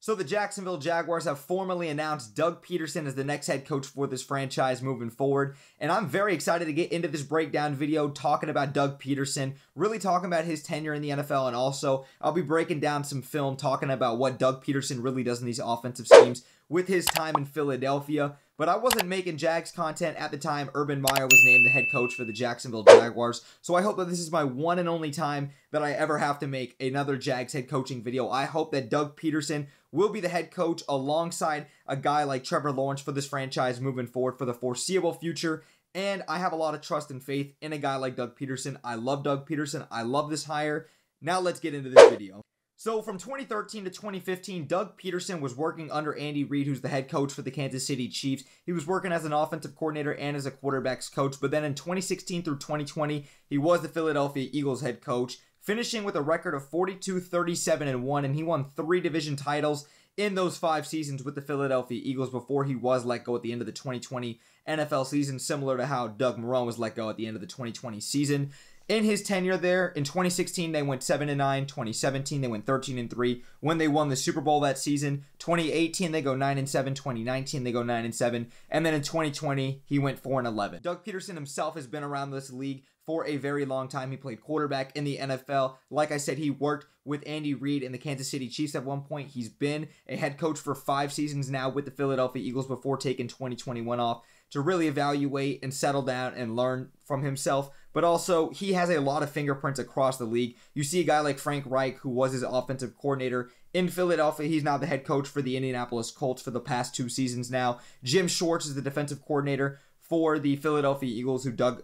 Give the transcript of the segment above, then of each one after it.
So the Jacksonville Jaguars have formally announced Doug Pederson as the next head coach for this franchise moving forward. And I'm very excited to get into this breakdown video talking about Doug Pederson, really talking about his tenure in the NFL. And also, I'll be breaking down some film talking about what Doug Pederson really does in these offensive schemes with his time in Philadelphia. But I wasn't making Jags content at the time Urban Meyer was named the head coach for the Jacksonville Jaguars. So I hope that this is my one and only time that I ever have to make another Jags head coaching video. I hope that Doug Pederson will be the head coach alongside a guy like Trevor Lawrence for this franchise moving forward for the foreseeable future. And I have a lot of trust and faith in a guy like Doug Pederson. I love Doug Pederson. I love this hire. Now let's get into this video. So from 2013 to 2015, Doug Pederson was working under Andy Reid, who's the head coach for the Kansas City Chiefs. He was working as an offensive coordinator and as a quarterback's coach. But then in 2016 through 2020, he was the Philadelphia Eagles head coach, finishing with a record of 42-37-1, and he won 3 division titles in those 5 seasons with the Philadelphia Eagles before he was let go at the end of the 2020 NFL season, similar to how Doug Marrone was let go at the end of the 2020 season. In his tenure there, in 2016, they went 7-9. 2017, they went 13-3 when they won the Super Bowl that season. 2018, they go 9-7. 2019, they go 9-7. And then in 2020, he went 4-11. Doug Pederson himself has been around this league for a very long time. He played quarterback in the NFL. Like I said, he worked with Andy Reid in the Kansas City Chiefs at one point. He's been a head coach for 5 seasons now with the Philadelphia Eagles before taking 2021 off to really evaluate and settle down and learn from himself. But also, he has a lot of fingerprints across the league. You see a guy like Frank Reich, who was his offensive coordinator in Philadelphia. He's now the head coach for the Indianapolis Colts for the past 2 seasons now. Jim Schwartz is the defensive coordinator for the Philadelphia Eagles, who Doug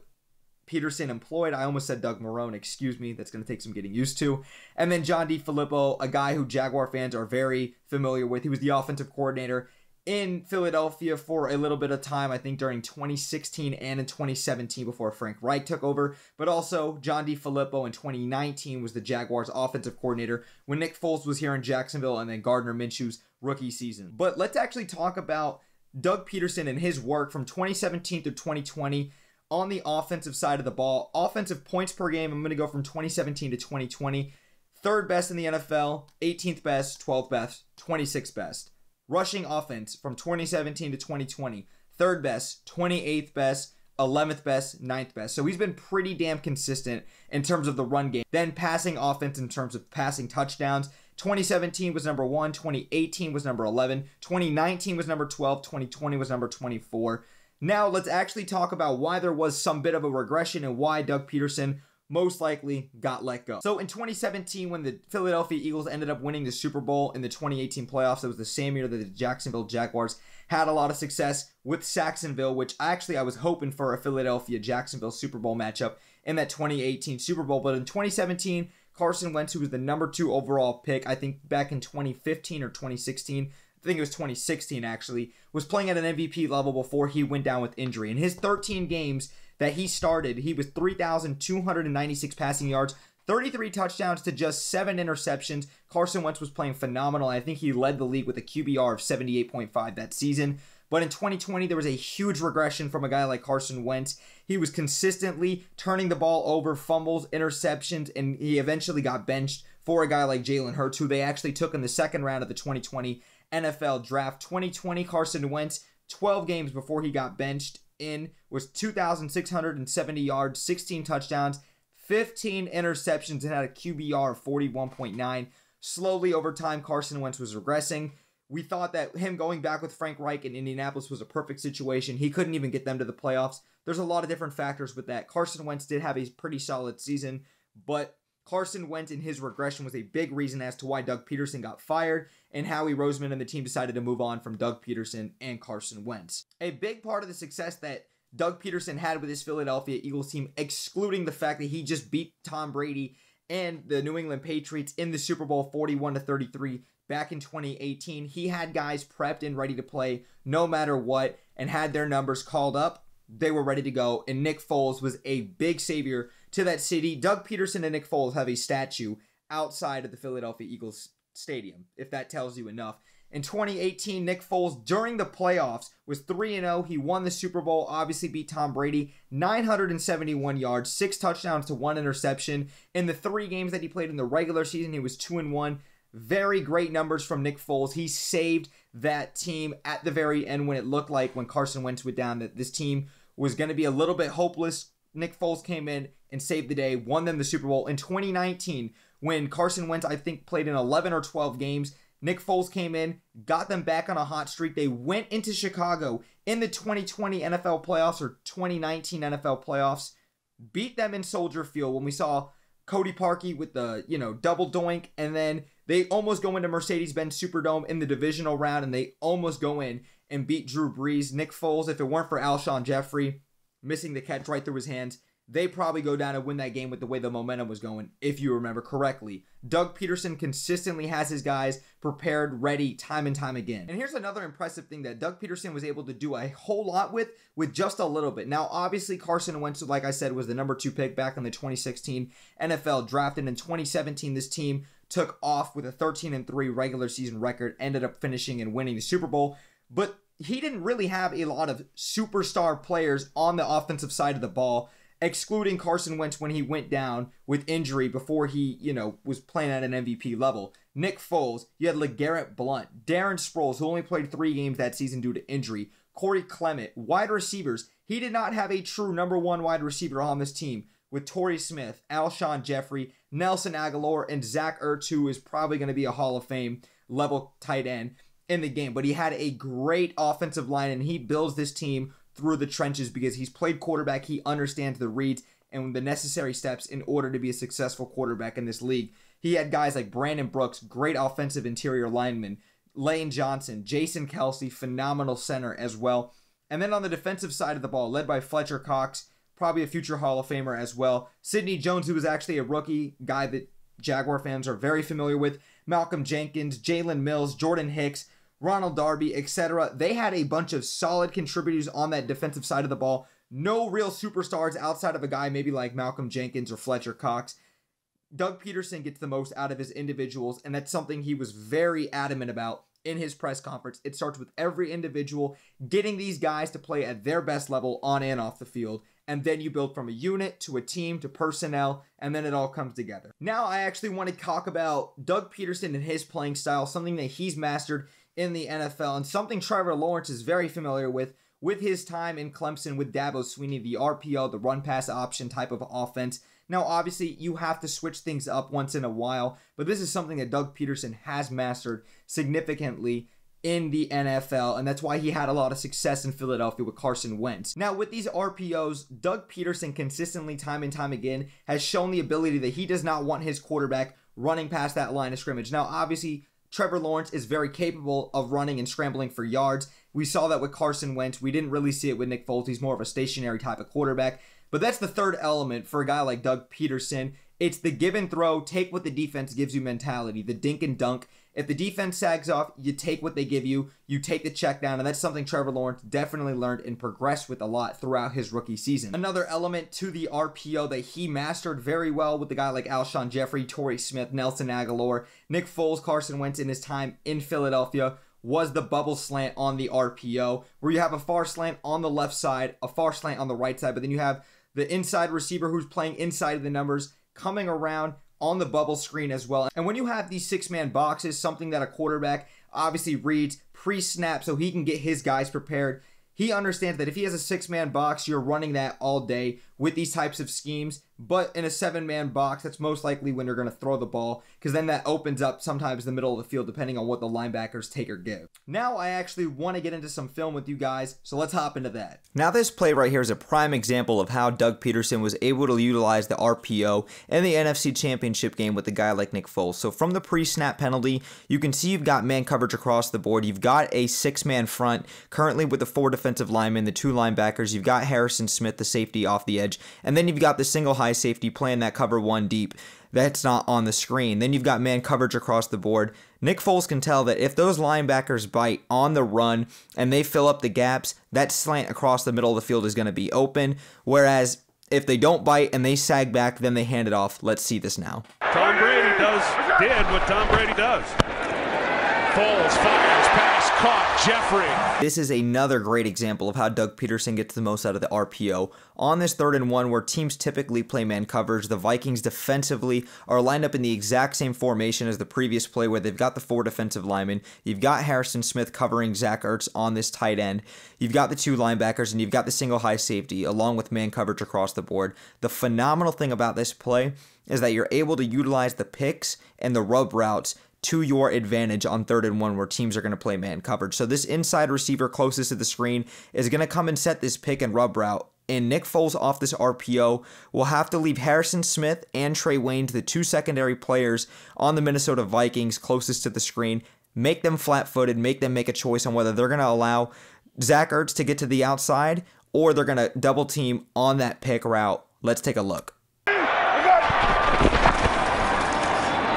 Pederson employed. I almost said Doug Marrone, excuse me. That's going to take some getting used to. And then John DeFilippo, a guy who Jaguar fans are very familiar with. He was the offensive coordinator in Philadelphia for a little bit of time, I think during 2016 and in 2017 before Frank Reich took over. But also, John DeFilippo in 2019 was the Jaguars offensive coordinator when Nick Foles was here in Jacksonville and then Gardner Minshew's rookie season. But let's actually talk about Doug Pederson and his work from 2017 to 2020 on the offensive side of the ball. Offensive points per game, I'm going to go from 2017 to 2020. 3rd best in the NFL, 18th best, 12th best, 26th best. Rushing offense from 2017 to 2020. 3rd best, 28th best, 11th best, 9th best. So he's been pretty damn consistent in terms of the run game. Then passing offense in terms of passing touchdowns. 2017 was number 1. 2018 was number 11. 2019 was number 12. 2020 was number 24. Now let's actually talk about why there was some bit of a regression and why Doug Pederson most likely got let go. So in 2017, when the Philadelphia Eagles ended up winning the Super Bowl in the 2018 playoffs, it was the same year that the Jacksonville Jaguars had a lot of success with Jacksonville, which actually I was hoping for a Philadelphia-Jacksonville Super Bowl matchup in that 2018 Super Bowl. But in 2017, Carson Wentz, who was the number 2 overall pick, I think back in 2015 or 2016, I think it was 2016 actually, was playing at an MVP level before he went down with injury. In his 13 games that he started, he was 3,296 passing yards, 33 touchdowns to just 7 interceptions. Carson Wentz was playing phenomenal. I think he led the league with a QBR of 78.5 that season. But in 2020, there was a huge regression from a guy like Carson Wentz. He was consistently turning the ball over, fumbles, interceptions, and he eventually got benched for a guy like Jalen Hurts, who they actually took in the 2nd round of the 2020 NFL Draft. 2020, Carson Wentz, 12 games before he got benched was 2,670 yards, 16 touchdowns, 15 interceptions, and had a QBR of 41.9. Slowly over time, Carson Wentz was regressing. We thought that him going back with Frank Reich in Indianapolis was a perfect situation. He couldn't even get them to the playoffs. There's a lot of different factors with that. Carson Wentz did have a pretty solid season, but Carson Wentz and his regression was a big reason as to why Doug Pederson got fired and Howie Roseman and the team decided to move on from Doug Pederson and Carson Wentz. A big part of the success that Doug Pederson had with his Philadelphia Eagles team, excluding the fact that he just beat Tom Brady and the New England Patriots in the Super Bowl 41-33 back in 2018. He had guys prepped and ready to play no matter what and had their numbers called up. They were ready to go, and Nick Foles was a big savior to that city. Doug Pederson and Nick Foles have a statue outside of the Philadelphia Eagles stadium, if that tells you enough. In 2018, Nick Foles, during the playoffs, was 3-0. He won the Super Bowl, obviously beat Tom Brady, 971 yards, 6 touchdowns to 1 interception. In the 3 games that he played in the regular season, he was 2-1. Very great numbers from Nick Foles. He saved that team at the very end when it looked like, when Carson Wentz went down, that this team was going to be a little bit hopeless. Nick Foles came in and saved the day, won them the Super Bowl. In 2019, when Carson Wentz, I think, played in 11 or 12 games, Nick Foles came in, got them back on a hot streak. They went into Chicago in the 2020 NFL playoffs or 2019 NFL playoffs, beat them in Soldier Field when we saw Cody Parkey with the, double doink, and then they almost go into Mercedes-Benz Superdome in the divisional round, and they almost go in and beat Drew Brees. Nick Foles, if it weren't for Alshon Jeffrey missing the catch right through his hands, they probably go down and win that game with the way the momentum was going, if you remember correctly. Doug Pederson consistently has his guys prepared, ready, time and time again. And here's another impressive thing that Doug Pederson was able to do a whole lot with just a little bit. Now, obviously, Carson Wentz, like I said, was the number 2 pick back in the 2016 NFL draft. And in 2017, this team took off with a 13-3 regular season record, ended up finishing and winning the Super Bowl. But he didn't really have a lot of superstar players on the offensive side of the ball, excluding Carson Wentz when he went down with injury before he, was playing at an MVP level. Nick Foles, you had LeGarrette Blount, Darren Sproles, who only played 3 games that season due to injury, Corey Clement, wide receivers. He did not have a true number 1 wide receiver on this team with Torrey Smith, Alshon Jeffrey, Nelson Aguilar, and Zach Ertz, who is probably going to be a Hall of Fame level tight end in the game. But he had a great offensive line, and he builds this team through the trenches because he's played quarterback. He understands the reads and the necessary steps in order to be a successful quarterback in this league. He had guys like Brandon Brooks, great offensive interior lineman, Lane Johnson, Jason Kelsey, phenomenal center as well. And then on the defensive side of the ball, led by Fletcher Cox, probably a future Hall of Famer as well. Sidney Jones, who was actually a rookie, guy that Jaguar fans are very familiar with. Malcolm Jenkins, Jalen Mills, Jordan Hicks, Ronald Darby, etc. They had a bunch of solid contributors on that defensive side of the ball. No real superstars outside of a guy maybe like Malcolm Jenkins or Fletcher Cox. Doug Pederson gets the most out of his individuals, and that's something he was very adamant about in his press conference. It starts with every individual, getting these guys to play at their best level on and off the field, and then you build from a unit to a team to personnel, and then it all comes together. Now I actually want to talk about Doug Pederson and his playing style, something that he's mastered in the NFL, and something Trevor Lawrence is very familiar with his time in Clemson with Dabo Swinney, the RPO, the run-pass option type of offense. Now, obviously, you have to switch things up once in a while, but this is something that Doug Pederson has mastered significantly in the NFL, and that's why he had a lot of success in Philadelphia with Carson Wentz. Now, with these RPOs, Doug Pederson consistently, time and time again, has shown the ability that he does not want his quarterback running past that line of scrimmage. Now, obviously, Trevor Lawrence is very capable of running and scrambling for yards. We saw that with Carson Wentz. We didn't really see it with Nick Foles. He's more of a stationary type of quarterback. But that's the third element for a guy like Doug Pederson. It's the give and throw, take what the defense gives you mentality, the dink and dunk. If the defense sags off, you take what they give you, you take the check down, and that's something Trevor Lawrence definitely learned and progressed with a lot throughout his rookie season. Another element to the RPO that he mastered very well with a guy like Alshon Jeffrey, Torrey Smith, Nelson Aguilar, Nick Foles, Carson Wentz in his time in Philadelphia was the bubble slant on the RPO, where you have a far slant on the left side, a far slant on the right side, but then you have the inside receiver who's playing inside of the numbers coming around on the bubble screen as well. And when you have these 6-man boxes, something that a quarterback obviously reads pre-snap so he can get his guys prepared, he understands that if he has a 6-man box, you're running that all day with these types of schemes. But in a 7-man box, that's most likely when you're going to throw the ball, because then that opens up sometimes the middle of the field depending on what the linebackers take or give. Now I actually want to get into some film with you guys, so let's hop into that. Now this play right here is a prime example of how Doug Pederson was able to utilize the RPO in the NFC Championship game with a guy like Nick Foles. So from the pre-snap penalty, you can see you've got man coverage across the board. You've got a 6-man front currently with the 4 defensive linemen, the 2 linebackers. You've got Harrison Smith, the safety, off the edge, and then you've got the single high safety playing that cover 1 deep. That's not on the screen. Then you've got man coverage across the board. Nick Foles can tell that if those linebackers bite on the run and they fill up the gaps, that slant across the middle of the field is going to be open. Whereas if they don't bite and they sag back, then they hand it off. Let's see this now. Tom Brady did what Tom Brady does. Foles fires, pass caught. Jeffrey. This is another great example of how Doug Pederson gets the most out of the RPO. On this 3rd and 1, where teams typically play man coverage, the Vikings defensively are lined up in the exact same formation as the previous play, where they've got the 4 defensive linemen. You've got Harrison Smith covering Zach Ertz on this tight end. You've got the 2 linebackers, and you've got the single high safety, along with man coverage across the board. The phenomenal thing about this play is that you're able to utilize the picks and the rub routes to your advantage on 3rd and 1, where teams are going to play man coverage. So this inside receiver closest to the screen is going to come and set this pick and rub route. And Nick Foles off this RPO will have to leave Harrison Smith and Trey Waynes, the 2 secondary players on the Minnesota Vikings closest to the screen, make them flat-footed, make them make a choice on whether they're going to allow Zach Ertz to get to the outside or they're going to double team on that pick route. Let's take a look.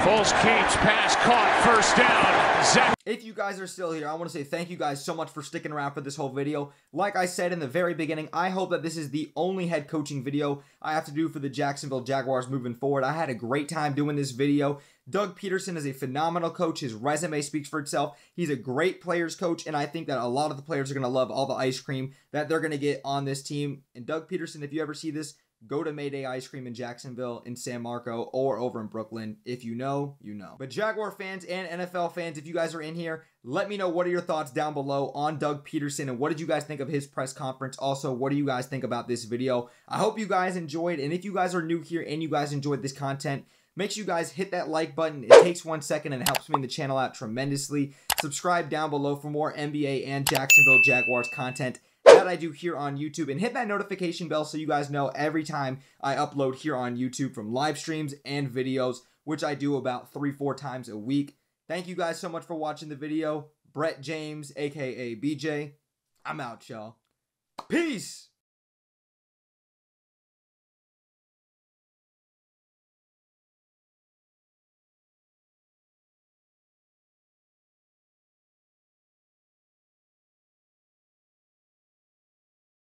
Foles keeps, pass caught, first down. Zach. If you guys are still here, I want to say thank you guys so much for sticking around for this whole video. Like I said in the very beginning, I hope that this is the only head coaching video I have to do for the Jacksonville Jaguars moving forward. I had a great time doing this video. Doug Pederson is a phenomenal coach. His resume speaks for itself. He's a great players coach, and I think that a lot of the players are going to love all the ice cream that they're going to get on this team. And Doug Pederson, if you ever see this, go to Mayday Ice Cream in Jacksonville, in San Marco, or over in Brooklyn. If you know, you know. But Jaguar fans and NFL fans, if you guys are in here, let me know what are your thoughts down below on Doug Pederson and what did you guys think of his press conference. Also, what do you guys think about this video? I hope you guys enjoyed, and if you guys are new here and you guys enjoyed this content, make sure you guys hit that like button. It takes 1 second and helps me in the channel out tremendously. Subscribe down below for more NBA and Jacksonville Jaguars content that I do here on YouTube, and hit that notification bell so you guys know every time I upload here on YouTube, from live streams and videos, which I do about 3-4 times a week. Thank you guys so much for watching the video. Brett James, aka BJ, I'm out, y'all. Peace.